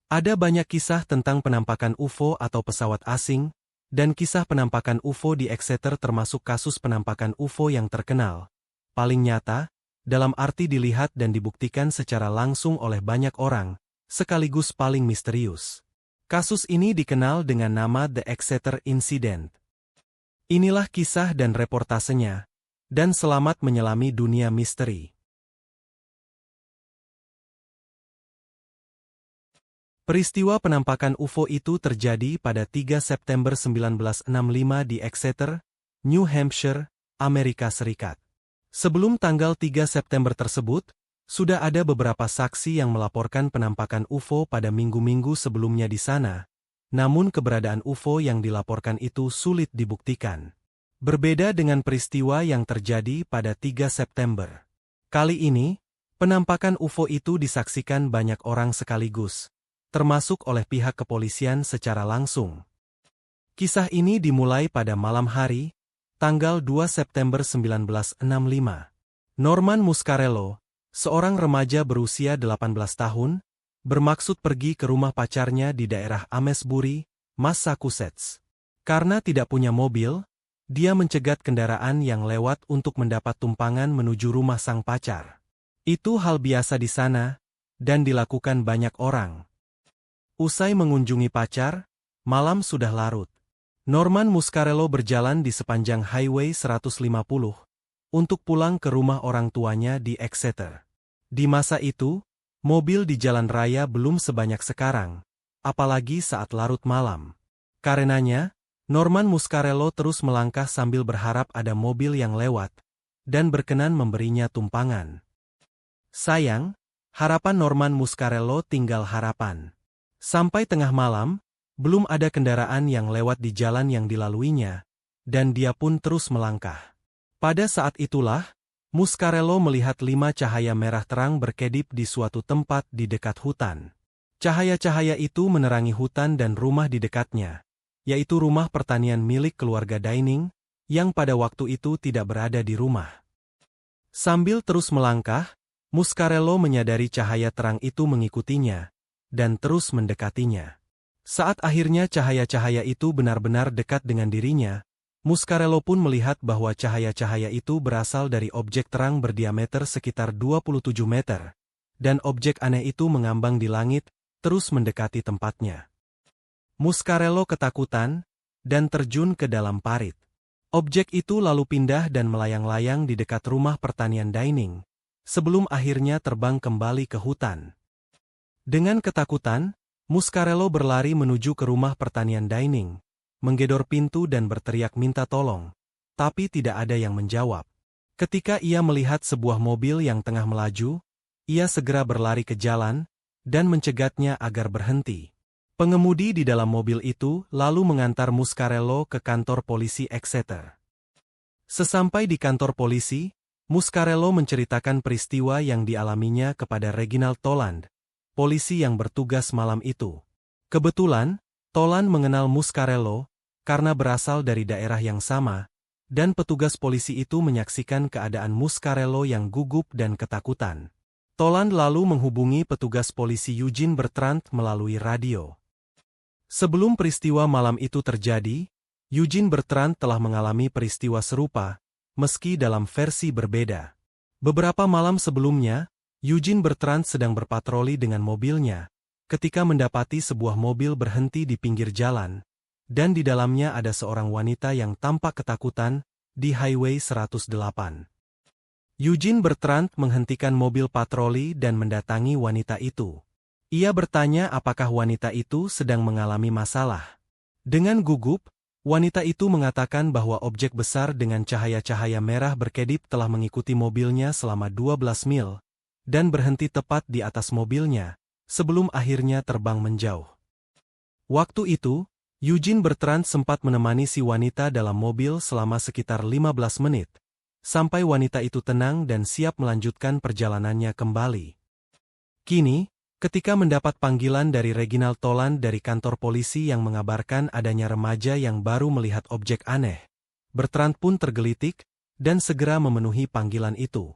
Ada banyak kisah tentang penampakan UFO atau pesawat asing, dan kisah penampakan UFO di Exeter termasuk kasus penampakan UFO yang terkenal, paling nyata, dalam arti dilihat dan dibuktikan secara langsung oleh banyak orang, sekaligus paling misterius. Kasus ini dikenal dengan nama The Exeter Incident. Inilah kisah dan reportasenya, dan selamat menyelami dunia misteri. Peristiwa penampakan UFO itu terjadi pada 3 September 1965 di Exeter, New Hampshire, Amerika Serikat. Sebelum tanggal 3 September tersebut, sudah ada beberapa saksi yang melaporkan penampakan UFO pada minggu-minggu sebelumnya di sana, namun keberadaan UFO yang dilaporkan itu sulit dibuktikan. Berbeda dengan peristiwa yang terjadi pada 3 September. Kali ini, penampakan UFO itu disaksikan banyak orang sekaligus, termasuk oleh pihak kepolisian secara langsung. Kisah ini dimulai pada malam hari, tanggal 2 September 1965. Norman Muscarello, seorang remaja berusia 18 tahun, bermaksud pergi ke rumah pacarnya di daerah Amesbury, Massachusetts. Karena tidak punya mobil, dia mencegat kendaraan yang lewat untuk mendapat tumpangan menuju rumah sang pacar. Itu hal biasa di sana, dan dilakukan banyak orang. Usai mengunjungi pacar, malam sudah larut. Norman Muscarello berjalan di sepanjang Highway 150 untuk pulang ke rumah orang tuanya di Exeter. Di masa itu, mobil di jalan raya belum sebanyak sekarang, apalagi saat larut malam. Karenanya, Norman Muscarello terus melangkah sambil berharap ada mobil yang lewat dan berkenan memberinya tumpangan. Sayang, harapan Norman Muscarello tinggal harapan. Sampai tengah malam, belum ada kendaraan yang lewat di jalan yang dilaluinya, dan dia pun terus melangkah. Pada saat itulah, Muscarello melihat 5 cahaya merah terang berkedip di suatu tempat di dekat hutan. Cahaya-cahaya itu menerangi hutan dan rumah di dekatnya, yaitu rumah pertanian milik keluarga Dining, yang pada waktu itu tidak berada di rumah. Sambil terus melangkah, Muscarello menyadari cahaya terang itu mengikutinya, dan terus mendekatinya. Saat akhirnya cahaya-cahaya itu benar-benar dekat dengan dirinya, Muscarello pun melihat bahwa cahaya-cahaya itu berasal dari objek terang berdiameter sekitar 27 meter, dan objek aneh itu mengambang di langit, terus mendekati tempatnya. Muscarello ketakutan, dan terjun ke dalam parit. Objek itu lalu pindah dan melayang-layang di dekat rumah pertanian Dining, sebelum akhirnya terbang kembali ke hutan. Dengan ketakutan, Muscarello berlari menuju ke rumah pertanian Dining, menggedor pintu dan berteriak minta tolong, tapi tidak ada yang menjawab. Ketika ia melihat sebuah mobil yang tengah melaju, ia segera berlari ke jalan, dan mencegatnya agar berhenti. Pengemudi di dalam mobil itu lalu mengantar Muscarello ke kantor polisi Exeter. Sesampai di kantor polisi, Muscarello menceritakan peristiwa yang dialaminya kepada Reginald Toland, polisi yang bertugas malam itu. Kebetulan, Toland mengenal Muscarello, karena berasal dari daerah yang sama, dan petugas polisi itu menyaksikan keadaan Muscarello yang gugup dan ketakutan. Toland lalu menghubungi petugas polisi Eugene Bertrand melalui radio. Sebelum peristiwa malam itu terjadi, Eugene Bertrand telah mengalami peristiwa serupa, meski dalam versi berbeda. Beberapa malam sebelumnya, Eugene Bertrand sedang berpatroli dengan mobilnya, ketika mendapati sebuah mobil berhenti di pinggir jalan, dan di dalamnya ada seorang wanita yang tampak ketakutan, di Highway 108. Eugene Bertrand menghentikan mobil patroli dan mendatangi wanita itu. Ia bertanya apakah wanita itu sedang mengalami masalah. Dengan gugup, wanita itu mengatakan bahwa objek besar dengan cahaya-cahaya merah berkedip telah mengikuti mobilnya selama 12 mil, dan berhenti tepat di atas mobilnya, sebelum akhirnya terbang menjauh. Waktu itu, Eugene Bertrand sempat menemani si wanita dalam mobil selama sekitar 15 menit, sampai wanita itu tenang dan siap melanjutkan perjalanannya kembali. Kini, ketika mendapat panggilan dari Reginald Toland dari kantor polisi yang mengabarkan adanya remaja yang baru melihat objek aneh, Bertrand pun tergelitik, dan segera memenuhi panggilan itu.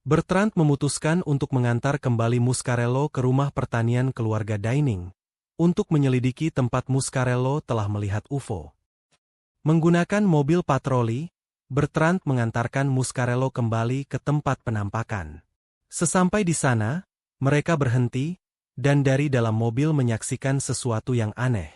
Bertrand memutuskan untuk mengantar kembali Muscarello ke rumah pertanian keluarga Dining, untuk menyelidiki tempat Muscarello telah melihat UFO. Menggunakan mobil patroli, Bertrand mengantarkan Muscarello kembali ke tempat penampakan. Sesampai di sana, mereka berhenti, dan dari dalam mobil menyaksikan sesuatu yang aneh.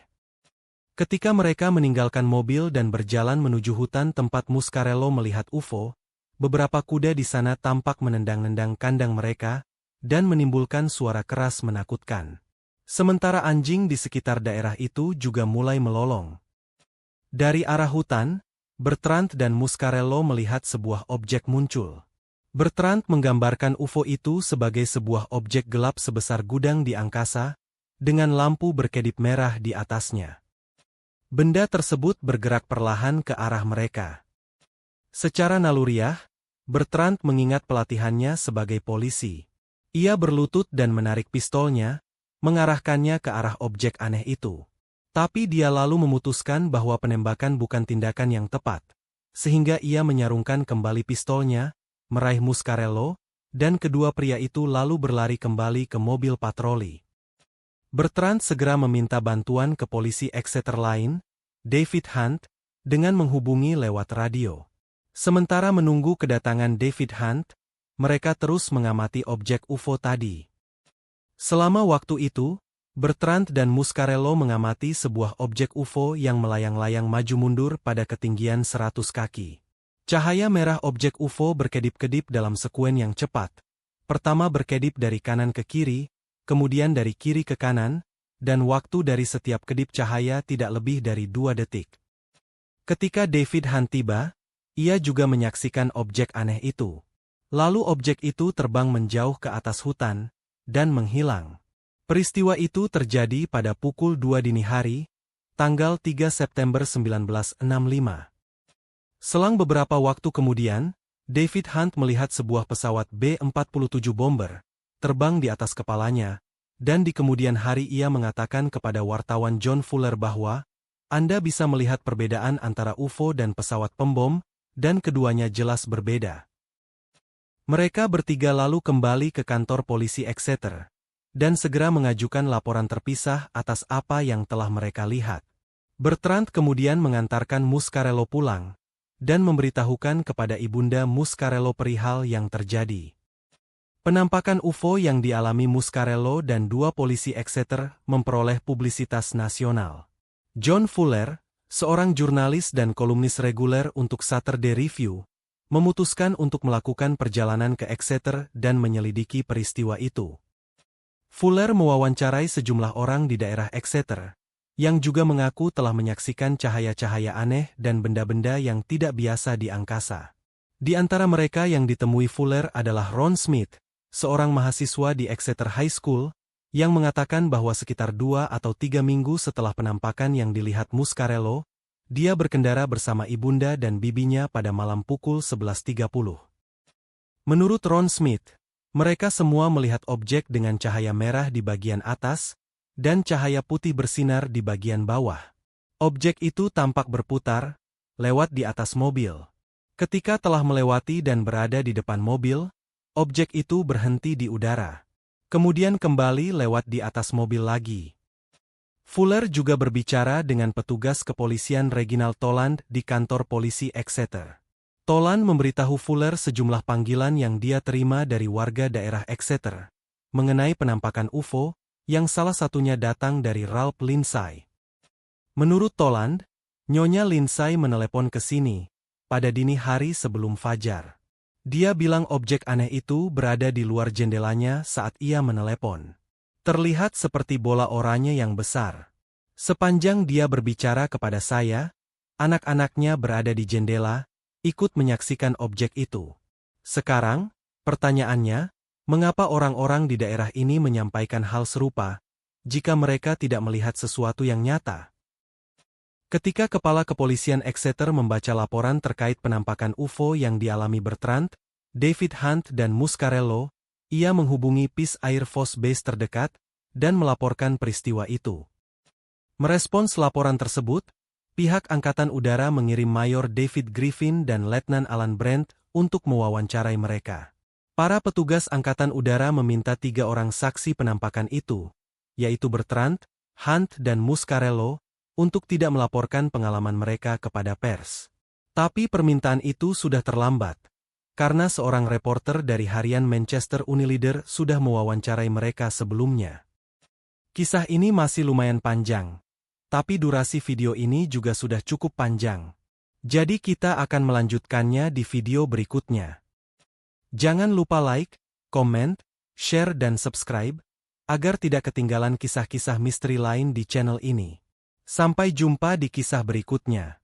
Ketika mereka meninggalkan mobil dan berjalan menuju hutan tempat Muscarello melihat UFO, beberapa kuda di sana tampak menendang-nendang kandang mereka, dan menimbulkan suara keras menakutkan. Sementara anjing di sekitar daerah itu juga mulai melolong. Dari arah hutan, Bertrand dan Muscarello melihat sebuah objek muncul. Bertrand menggambarkan UFO itu sebagai sebuah objek gelap sebesar gudang di angkasa, dengan lampu berkedip merah di atasnya. Benda tersebut bergerak perlahan ke arah mereka. Secara naluriah, Bertrand mengingat pelatihannya sebagai polisi. Ia berlutut dan menarik pistolnya, mengarahkannya ke arah objek aneh itu. Tapi dia lalu memutuskan bahwa penembakan bukan tindakan yang tepat, sehingga ia menyarungkan kembali pistolnya, meraih Muscarello, dan kedua pria itu lalu berlari kembali ke mobil patroli. Bertrand segera meminta bantuan ke polisi Exeter lain, David Hunt, dengan menghubungi lewat radio. Sementara menunggu kedatangan David Hunt, mereka terus mengamati objek UFO tadi. Selama waktu itu, Bertrand dan Muscarello mengamati sebuah objek UFO yang melayang-layang maju mundur pada ketinggian 100 kaki. Cahaya merah objek UFO berkedip-kedip dalam sekuen yang cepat. Pertama berkedip dari kanan ke kiri, kemudian dari kiri ke kanan, dan waktu dari setiap kedip cahaya tidak lebih dari 2 detik. Ketika David Hunt tiba, ia juga menyaksikan objek aneh itu. Lalu objek itu terbang menjauh ke atas hutan, dan menghilang. Peristiwa itu terjadi pada pukul 2 dini hari, tanggal 3 September 1965. Selang beberapa waktu kemudian, David Hunt melihat sebuah pesawat B-47 bomber terbang di atas kepalanya, dan di kemudian hari ia mengatakan kepada wartawan John Fuller bahwa, "Anda bisa melihat perbedaan antara UFO dan pesawat pembom, dan keduanya jelas berbeda." Mereka bertiga lalu kembali ke kantor polisi Exeter, dan segera mengajukan laporan terpisah atas apa yang telah mereka lihat. Bertrand kemudian mengantarkan Muscarello pulang, dan memberitahukan kepada ibunda Muscarello perihal yang terjadi. Penampakan UFO yang dialami Muscarello dan 2 polisi Exeter memperoleh publisitas nasional. John Fuller, seorang jurnalis dan kolumnis reguler untuk Saturday Review, memutuskan untuk melakukan perjalanan ke Exeter dan menyelidiki peristiwa itu. Fuller mewawancarai sejumlah orang di daerah Exeter, yang juga mengaku telah menyaksikan cahaya-cahaya aneh dan benda-benda yang tidak biasa di angkasa. Di antara mereka yang ditemui Fuller adalah Ron Smith, seorang mahasiswa di Exeter High School, yang mengatakan bahwa sekitar 2 atau 3 minggu setelah penampakan yang dilihat Muscarello, dia berkendara bersama ibunda dan bibinya pada malam pukul 11.30. Menurut Ron Smith, mereka semua melihat objek dengan cahaya merah di bagian atas, dan cahaya putih bersinar di bagian bawah. Objek itu tampak berputar, lewat di atas mobil. Ketika telah melewati dan berada di depan mobil, objek itu berhenti di udara. Kemudian kembali lewat di atas mobil lagi. Fuller juga berbicara dengan petugas kepolisian Reginald Toland di kantor polisi Exeter. Toland memberitahu Fuller sejumlah panggilan yang dia terima dari warga daerah Exeter mengenai penampakan UFO, yang salah satunya datang dari Ralph Lindsay. Menurut Toland, Nyonya Lindsay menelepon ke sini pada dini hari sebelum fajar. Dia bilang objek aneh itu berada di luar jendelanya saat ia menelepon. Terlihat seperti bola oranye yang besar. Sepanjang dia berbicara kepada saya, anak-anaknya berada di jendela, ikut menyaksikan objek itu. Sekarang, pertanyaannya, mengapa orang-orang di daerah ini menyampaikan hal serupa, jika mereka tidak melihat sesuatu yang nyata? Ketika Kepala Kepolisian Exeter membaca laporan terkait penampakan UFO yang dialami Bertrand, David Hunt dan Muscarello, ia menghubungi Peace Air Force Base terdekat, dan melaporkan peristiwa itu. Merespons laporan tersebut, pihak Angkatan Udara mengirim Mayor David Griffin dan Letnan Alan Brent untuk mewawancarai mereka. Para petugas Angkatan Udara meminta 3 orang saksi penampakan itu, yaitu Bertrand, Hunt dan Muscarello, untuk tidak melaporkan pengalaman mereka kepada pers. Tapi permintaan itu sudah terlambat, karena seorang reporter dari harian Manchester Unileader sudah mewawancarai mereka sebelumnya. Kisah ini masih lumayan panjang, tapi durasi video ini juga sudah cukup panjang. Jadi kita akan melanjutkannya di video berikutnya. Jangan lupa like, comment, share dan subscribe, agar tidak ketinggalan kisah-kisah misteri lain di channel ini. Sampai jumpa di kisah berikutnya.